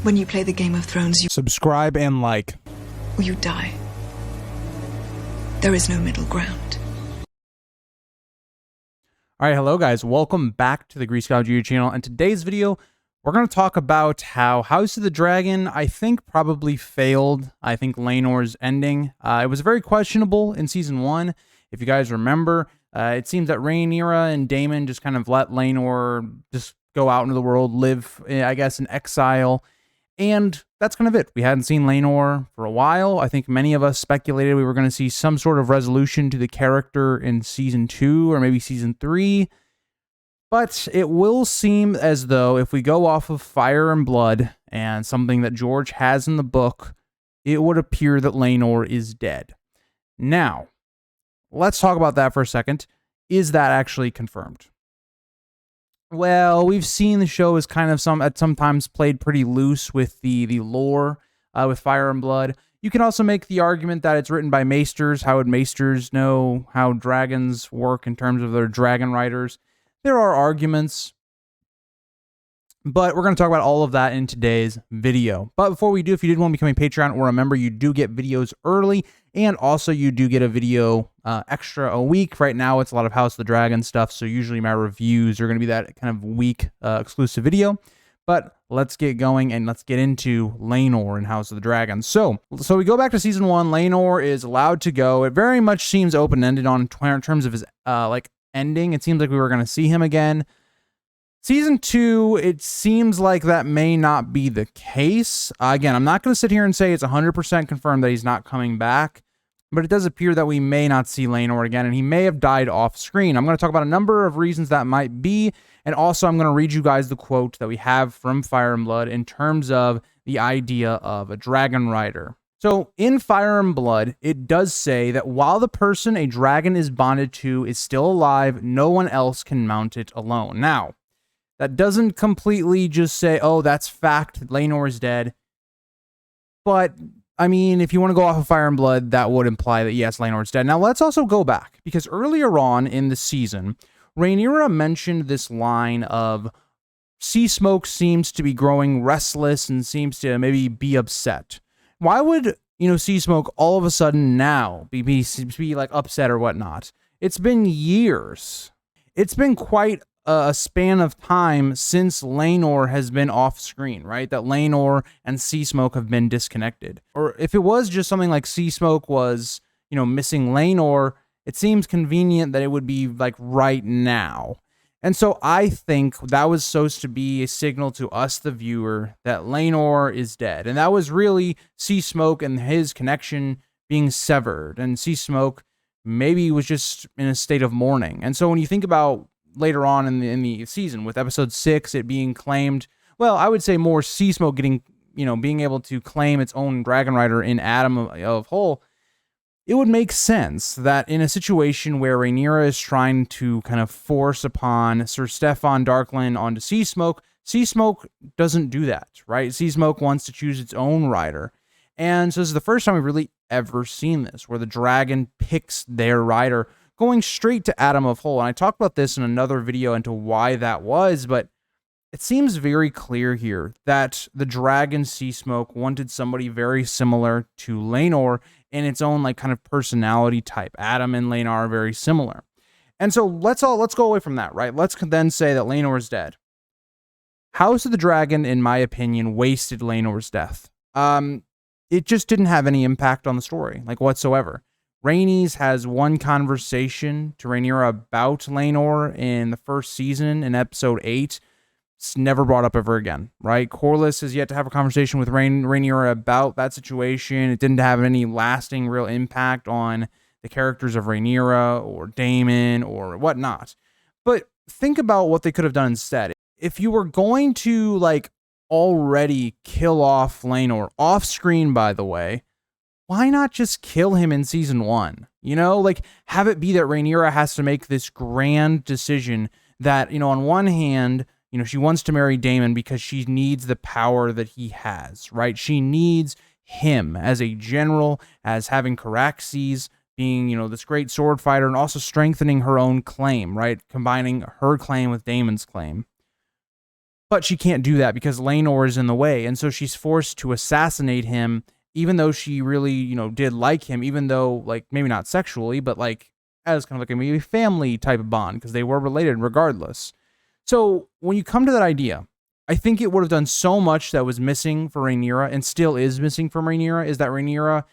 When you play the Game of Thrones, you Subscribe and like. or you die. There is no middle ground. All right, hello guys. Welcome back to the Grease God YouTube channel. And today's video, we're going to talk about how House of the Dragon, I think, probably failed. I think Laenor's ending. It was very questionable in season 1. If you guys remember, it seems that Rhaenyra and Daemon just kind of let Laenor just go out into the world, live, I guess, in exile. And that's kind of it. We hadn't seen Laenor for a while. I think many of us speculated we were going to see some sort of resolution to the character in season 2 or maybe season 3. But it will seem as though if we go off of Fire and Blood and something that George has in the book, it would appear that Laenor is dead. Now, let's talk about that for a second. Is that actually confirmed? Well, we've seen the show is kind of sometimes played pretty loose with the lore with Fire and Blood. You can also make the argument that it's written by maesters. How would maesters know how dragons work in terms of their dragon riders? There are arguments, but we're going to talk about all of that in today's video. But before we do, if you did want to become a Patreon or a member, you do get videos early, and also you do get a video extra a week. Right now, it's a lot of House of the Dragon stuff, so usually my reviews are going to be that kind of week exclusive video. But let's get going, and let's get into Laenor and House of the Dragon. So we go back to season 1. Laenor is allowed to go. It very much seems open-ended in terms of his ending. It seems like we were going to see him again. Season 2, it seems like that may not be the case. Again, I'm not going to sit here and say it's 100% confirmed that he's not coming back, but it does appear that we may not see Laenor again, and he may have died off screen. I'm going to talk about a number of reasons that might be, and also I'm going to read you guys the quote that we have from Fire and Blood in terms of the idea of a dragon rider. So in Fire and Blood, it does say that while the person a dragon is bonded to is still alive, no one else can mount it alone. Now, that doesn't completely just say, oh, that's fact, Laenor is dead. But, I mean, if you want to go off of Fire and Blood, that would imply that, yes, Laenor is dead. Now, let's also go back, because earlier on in the season, Rhaenyra mentioned this line of, Sea Smoke seems to be growing restless and seems to maybe be upset. Why would, Sea Smoke all of a sudden now be like upset or whatnot? It's been years. It's been quite a span of time since Laenor has been off screen, right? That Laenor and Sea Smoke have been disconnected. Or if it was just something like Sea Smoke was, missing Laenor, it seems convenient that it would be like right now. And so I think that was supposed to be a signal to us, the viewer, that Laenor is dead. And that was really Sea Smoke and his connection being severed. And Sea Smoke maybe was just in a state of mourning. And so when you think about later on in the season, with episode 6, it being claimed, well, I would say more Sea Smoke getting, being able to claim its own dragon rider in Adam of Hull, it would make sense that in a situation where Rhaenyra is trying to kind of force upon Sir Stefan Darkland onto Sea Smoke doesn't do that, right? Sea Smoke wants to choose its own rider. And so this is the first time we've really ever seen this, where the dragon picks their rider, going straight to Adam of Hull. And I talked about this in another video into why that was, but it seems very clear here that the dragon Sea Smoke wanted somebody very similar to Laenor in its own kind of personality type. Adam and Laenor are very similar. And so let's go away from that, right? Let's then say that Laenor is dead. House of the Dragon, in my opinion, wasted Laenor's death. It just didn't have any impact on the story, whatsoever. Rhaenys has one conversation to Rhaenyra about Laenor in the first season in episode 8. It's never brought up ever again, right? Corlys has yet to have a conversation with Rhaenyra about that situation. It didn't have any lasting real impact on the characters of Rhaenyra or Daemon or whatnot. But think about what they could have done instead. If you were going to already kill off Laenor, off screen by the way, why not just kill him in season 1? Have it be that Rhaenyra has to make this grand decision that, on one hand, she wants to marry Daemon because she needs the power that he has, right? She needs him as a general, as having Caraxes, being, this great sword fighter, and also strengthening her own claim, right? Combining her claim with Daemon's claim. But she can't do that because Laenor is in the way, and so she's forced to assassinate him, even though she really, did like him, even though, like, maybe not sexually, but, like, as kind of like a maybe family type of bond, because they were related regardless. So when you come to that idea, I think it would have done so much that was missing for Rhaenyra, and still is missing from Rhaenyra, is that Rhaenyra,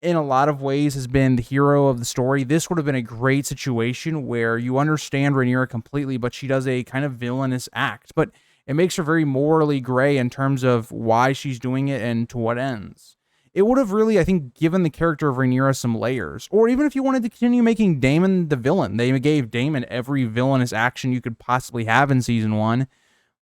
in a lot of ways, has been the hero of the story. This would have been a great situation where you understand Rhaenyra completely, but she does a kind of villainous act. But it makes her very morally gray in terms of why she's doing it and to what ends. It would have really, I think, given the character of Rhaenyra some layers. Or even if you wanted to continue making Daemon the villain, they gave Daemon every villainous action you could possibly have in season 1.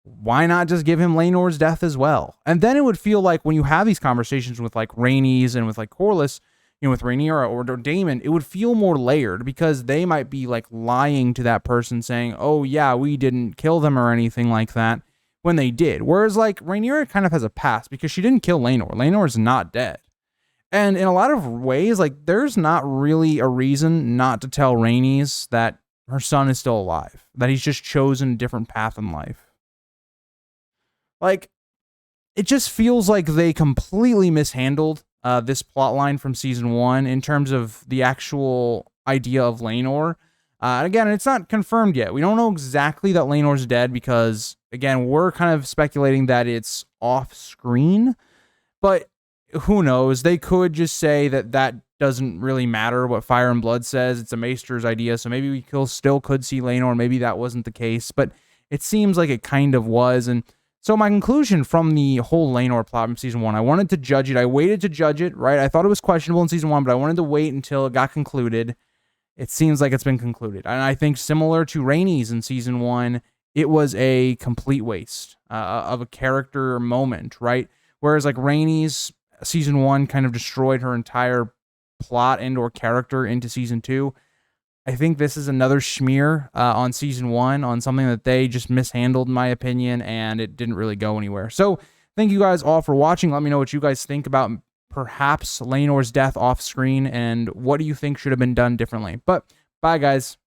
Why not just give him Laenor's death as well? And then it would feel like when you have these conversations with like Rhaenys and with like Corlys, with Rhaenyra or Daemon, it would feel more layered because they might be like lying to that person saying, oh yeah, we didn't kill them or anything like that, when they did. Whereas like Rhaenyra kind of has a past because she didn't kill Laenor. Laenor's not dead. And in a lot of ways, like there's not really a reason not to tell Rhaenys that her son is still alive, that he's just chosen a different path in life. Like, it just feels like they completely mishandled this plot line from season 1 in terms of the actual idea of Laenor. Again, it's not confirmed yet. We don't know exactly that Laenor's dead because, again, we're kind of speculating that it's off screen, but who knows? They could just say that doesn't really matter what Fire and Blood says. It's a Maester's idea, so maybe we still could see Laenor. Maybe that wasn't the case, but it seems like it kind of was. And so my conclusion from the whole Laenor plot from season 1, I wanted to judge it. I waited to judge it, right? I thought it was questionable in season 1, but I wanted to wait until it got concluded. It seems like it's been concluded. And I think similar to Rhaenys in season 1, it was a complete waste of a character moment, right? Whereas like Rhaenys, season 1 kind of destroyed her entire plot and or character into season 2. I think this is another smear on season 1 on something that they just mishandled, in my opinion, and it didn't really go anywhere. So thank you guys all for watching. Let me know what you guys think about perhaps Laenor's death off screen, and what do you think should have been done differently. But bye, guys.